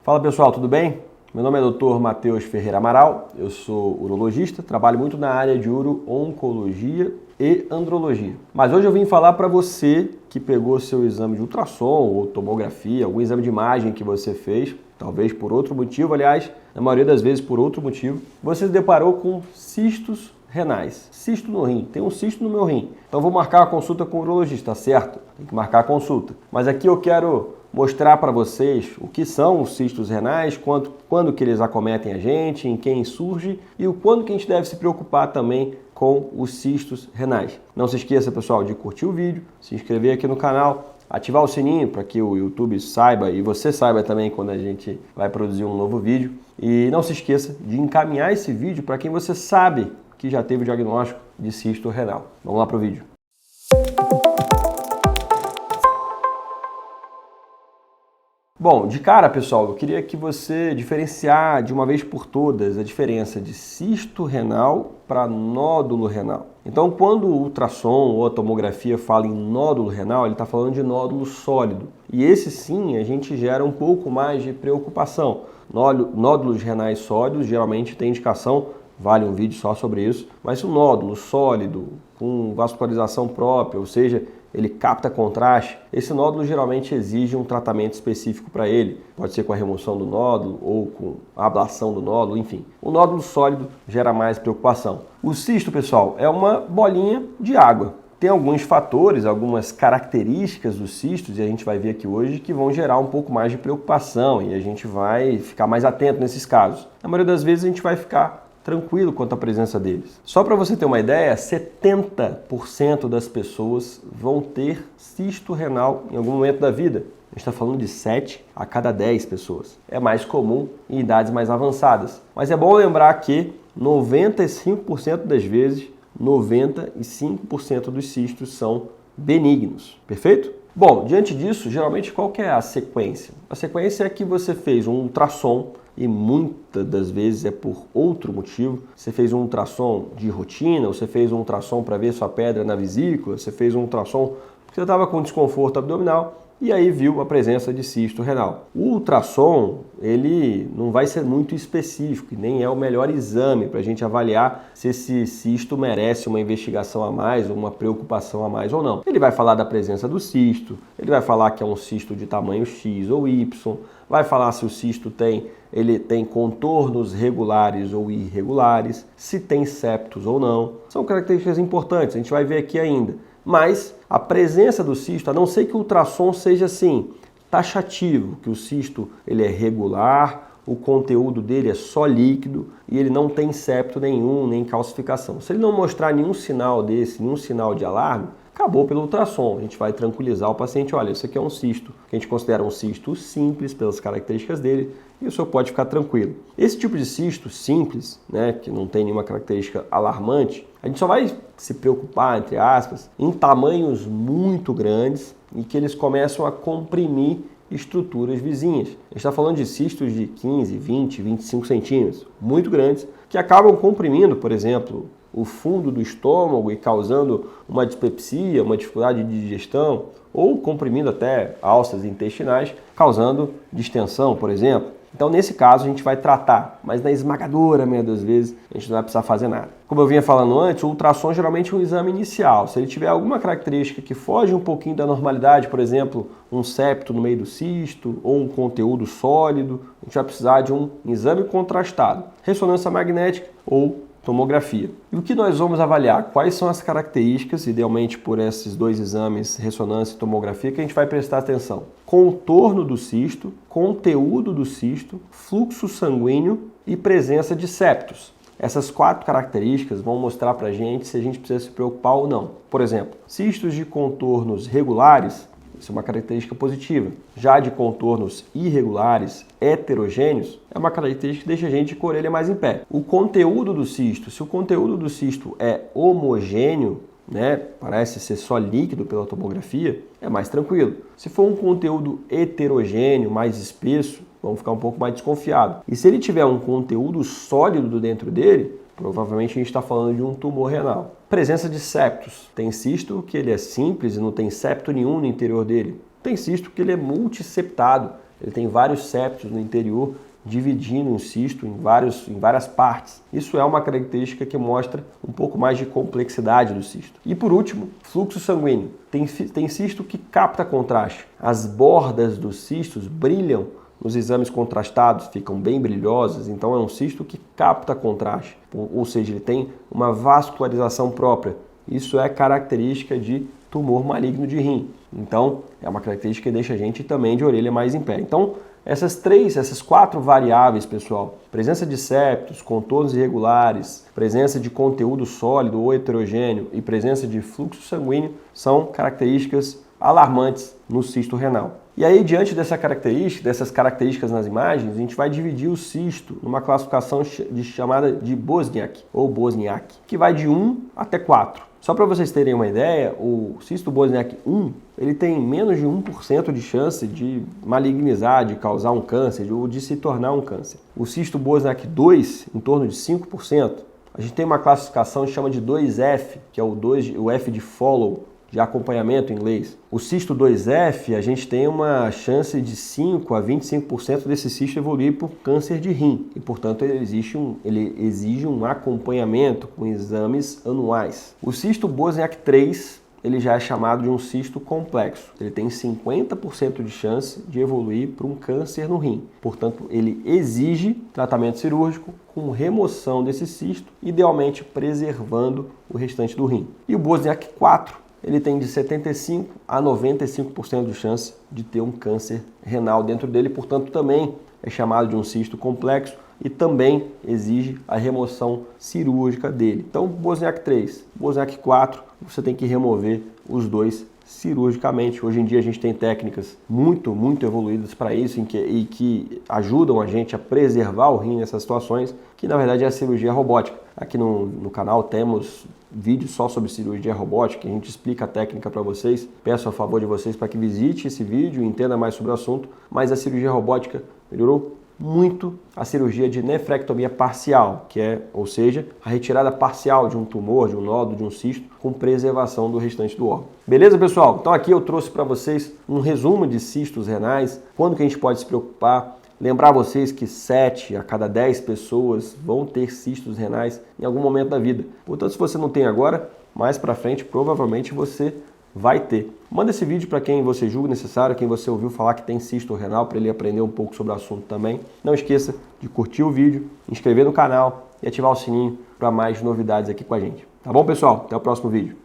Fala pessoal, tudo bem? Meu nome é Dr. Matheus Ferreira Amaral, eu sou urologista, trabalho muito na área de uro-oncologia e andrologia. Mas hoje eu vim falar para você que pegou seu exame de ultrassom ou tomografia, algum exame de imagem que você fez, talvez por outro motivo, aliás, na maioria das vezes por outro motivo, você se deparou com cistos renais. Cisto no rim, tem um cisto no meu rim. Então vou marcar a consulta com o urologista, tá certo? Tem que marcar a consulta. Mas aqui eu quero mostrar para vocês o que são os cistos renais, quando que eles acometem a gente, em quem surge e o quando que a gente deve se preocupar também com os cistos renais. Não se esqueça, pessoal, de curtir o vídeo, se inscrever aqui no canal, ativar o sininho para que o YouTube saiba e você saiba também quando a gente vai produzir um novo vídeo. E não se esqueça de encaminhar esse vídeo para quem você sabe que já teve o diagnóstico de cisto renal. Vamos lá para o vídeo. Bom, de cara, pessoal, eu queria que você diferenciar de uma vez por todas a diferença de cisto renal para nódulo renal. Então, quando o ultrassom ou a tomografia fala em nódulo renal, ele está falando de nódulo sólido. E esse sim, a gente gera um pouco mais de preocupação. Nódulos renais sólidos geralmente tem indicação, vale um vídeo só sobre isso, mas o nódulo sólido, com vascularização própria, ou seja, ele capta contraste, esse nódulo geralmente exige um tratamento específico para ele. Pode ser com a remoção do nódulo ou com a ablação do nódulo, enfim. O nódulo sólido gera mais preocupação. O cisto, pessoal, é uma bolinha de água. Tem alguns fatores, algumas características dos cistos, e a gente vai ver aqui hoje, que vão gerar um pouco mais de preocupação e a gente vai ficar mais atento nesses casos. Na maioria das vezes a gente vai ficar tranquilo quanto à presença deles. Só para você ter uma ideia, 70% das pessoas vão ter cisto renal em algum momento da vida. A gente está falando de 7 a cada 10 pessoas. É mais comum em idades mais avançadas. Mas é bom lembrar que 95% das vezes, 95% dos cistos são benignos. Perfeito? Bom, diante disso, geralmente qual que é a sequência? A sequência é que você fez um ultrassom e muitas das vezes é por outro motivo. Você fez um ultrassom de rotina, ou você fez um ultrassom para ver sua pedra na vesícula, você fez um ultrassom porque você estava com desconforto abdominal e aí viu a presença de cisto renal. O ultrassom, ele não vai ser muito específico, nem é o melhor exame para a gente avaliar se esse cisto merece uma investigação a mais ou uma preocupação a mais ou não. Ele vai falar da presença do cisto, ele vai falar que é um cisto de tamanho X ou Y, vai falar se o cisto ele tem contornos regulares ou irregulares, se tem septos ou não. São características importantes, a gente vai ver aqui ainda. Mas a presença do cisto, a não ser que o ultrassom seja assim, taxativo, que o cisto ele é regular, o conteúdo dele é só líquido e ele não tem septo nenhum, nem calcificação. Se ele não mostrar nenhum sinal desse, nenhum sinal de alarme, acabou pelo ultrassom. A gente vai tranquilizar o paciente, olha, isso aqui é um cisto, que a gente considera um cisto simples pelas características dele, e o senhor pode ficar tranquilo. Esse tipo de cisto simples, né, que não tem nenhuma característica alarmante, a gente só vai se preocupar, entre aspas, em tamanhos muito grandes e que eles começam a comprimir estruturas vizinhas. A gente está falando de cistos de 15, 20, 25 centímetros, muito grandes, que acabam comprimindo, por exemplo, o fundo do estômago e causando uma dispepsia, uma dificuldade de digestão, ou comprimindo até alças intestinais, causando distensão, por exemplo. Então, nesse caso, a gente vai tratar, mas na esmagadora maioria das vezes, a gente não vai precisar fazer nada. Como eu vinha falando antes, o ultrassom geralmente é um exame inicial. Se ele tiver alguma característica que foge um pouquinho da normalidade, por exemplo, um septo no meio do cisto ou um conteúdo sólido, a gente vai precisar de um exame contrastado, ressonância magnética ou tomografia. E o que nós vamos avaliar? Quais são as características, idealmente por esses dois exames, ressonância e tomografia, que a gente vai prestar atenção? Contorno do cisto, conteúdo do cisto, fluxo sanguíneo e presença de septos. Essas 4 características vão mostrar para a gente se a gente precisa se preocupar ou não. Por exemplo, cistos de contornos regulares, isso é uma característica positiva. Já de contornos irregulares, heterogêneos, é uma característica que deixa a gente com a orelha mais em pé. O conteúdo do cisto, se o conteúdo do cisto é homogêneo, né, parece ser só líquido pela tomografia, é mais tranquilo. Se for um conteúdo heterogêneo, mais espesso, vamos ficar um pouco mais desconfiado. E se ele tiver um conteúdo sólido dentro dele, provavelmente a gente está falando de um tumor renal. Presença de septos. Tem cisto que ele é simples e não tem septo nenhum no interior dele. Tem cisto que ele é multiseptado, ele tem vários septos no interior, dividindo o cisto em várias partes. Isso é uma característica que mostra um pouco mais de complexidade do cisto. E por último, fluxo sanguíneo. Tem cisto que capta contraste. As bordas dos cistos brilham nos exames contrastados, ficam bem brilhosas, então é um cisto que capta contraste, ou seja, ele tem uma vascularização própria. Isso é característica de tumor maligno de rim. Então, é uma característica que deixa a gente também de orelha mais em pé. Então, essas 4 variáveis, pessoal, presença de septos, contornos irregulares, presença de conteúdo sólido ou heterogêneo e presença de fluxo sanguíneo são características alarmantes no cisto renal. E aí, diante dessas características nas imagens, a gente vai dividir o cisto numa classificação chamada de Bosniak, ou Bosniak, que vai de 1 até 4. Só para vocês terem uma ideia, o cisto Bosniak 1, ele tem menos de 1% de chance de malignizar, de causar um câncer, ou de se tornar um câncer. O cisto Bosniak 2, em torno de 5%. A gente tem uma classificação que chama de 2F, que é o F de follow, de acompanhamento em inglês. O cisto 2F, a gente tem uma chance de 5 a 25% desse cisto evoluir por câncer de rim. E, portanto, ele exige um acompanhamento com exames anuais. O cisto Bosniak 3, ele já é chamado de um cisto complexo. Ele tem 50% de chance de evoluir para um câncer no rim. Portanto, ele exige tratamento cirúrgico com remoção desse cisto, idealmente preservando o restante do rim. E o Bosniak 4, ele tem de 75% a 95% de chance de ter um câncer renal dentro dele, portanto também é chamado de um cisto complexo e também exige a remoção cirúrgica dele. Então, Bosniak 3, Bosniak 4, você tem que remover os dois cirurgicamente. Hoje em dia a gente tem técnicas muito evoluídas para isso e que ajudam a gente a preservar o rim nessas situações, que na verdade é a cirurgia robótica. Aqui no canal temos vídeos só sobre cirurgia robótica, a gente explica a técnica para vocês. Peço a favor de vocês para que visite esse vídeo e entenda mais sobre o assunto, mas a cirurgia robótica melhorou muito a cirurgia de nefrectomia parcial, ou seja, a retirada parcial de um tumor, de um nódulo, de um cisto, com preservação do restante do órgão. Beleza, pessoal? Então aqui eu trouxe para vocês um resumo de cistos renais, quando que a gente pode se preocupar. Lembrar vocês que 7 a cada 10 pessoas vão ter cistos renais em algum momento da vida. Portanto, se você não tem agora, mais para frente provavelmente você vai ter. Manda esse vídeo para quem você julga necessário, quem você ouviu falar que tem cisto renal, para ele aprender um pouco sobre o assunto também. Não esqueça de curtir o vídeo, inscrever no canal e ativar o sininho para mais novidades aqui com a gente. Tá bom, pessoal? Até o próximo vídeo.